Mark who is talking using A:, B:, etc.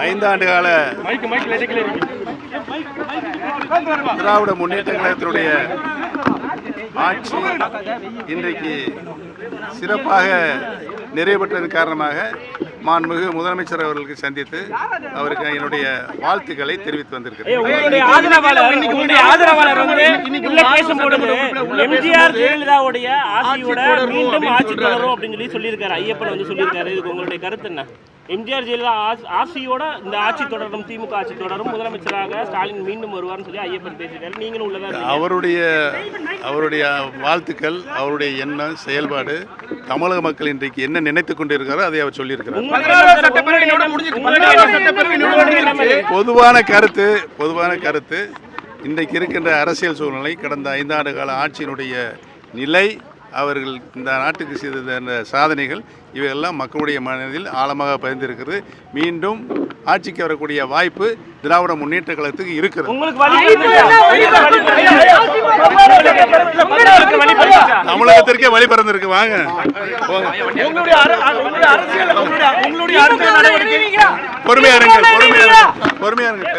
A: 5 ஆண்டு கால திராவிட முன்னேற்ற கழகத்தினுடைய ஆட்சி இன்றைக்கு சிறப்பாக நிறைவேற்றதன் காரணமாக மாண்புமிகு முதலமைச்சர் அவர்களுக்கு சந்தித்து அவருக்கு என்னுடைய வாழ்த்துக்களை தெரிவித்து வந்திருக்கிறேன்.
B: எம்ஜிஆர் ஜெயலலிதாவுடைய ஆட்சியோட மீண்டும் ஆட்சி தொடரும் அப்படின்னு சொல்லியிருக்காரு. ஐயப்பன் வந்து சொல்லியிருக்காரு. இதுக்கு உங்களுடைய கருத்து என்ன? எம்ஜிஆர் ஜெயலலிதா ஆட்சியோட இந்த ஆட்சி தொடரும், திமுக ஆட்சி தொடரும், முதலமைச்சராக ஸ்டாலின் மீண்டும் வருவார்னு சொல்லி ஐயப்பன் பேசியிருக்காரு. நீங்களும் உள்ளதான்.
A: அவருடைய வாழ்த்துக்கள், அவருடைய எண்ணம், செயல்பாடு தமிழக மக்கள் இன்றைக்கு என்ன நினைத்துக் கொண்டிருக்கிறாரோ அதை அவர் சொல்லியிருக்கிறார். பொதுவான கருத்து இன்றைக்கு இருக்கின்ற அரசியல் சூழ்நிலை, கடந்த 5 ஆண்டு கால ஆட்சியினுடைய நிலை, அவர்கள் இந்த நாட்டுக்கு செய்த சாதனைகள் இவையெல்லாம் மக்களுடைய மனதில் ஆழமாக பதிந்திருக்கிறது. மீண்டும் ஆட்சிக்கு வரக்கூடிய வாய்ப்பு திராவிட முன்னேற்ற கழகத்துக்கு இருக்கிறது. தமிழகத்திற்கே வழி பிறந்திருக்கு. வாங்க பொறுமையா இருங்க. பொறுமையா இருக்கு.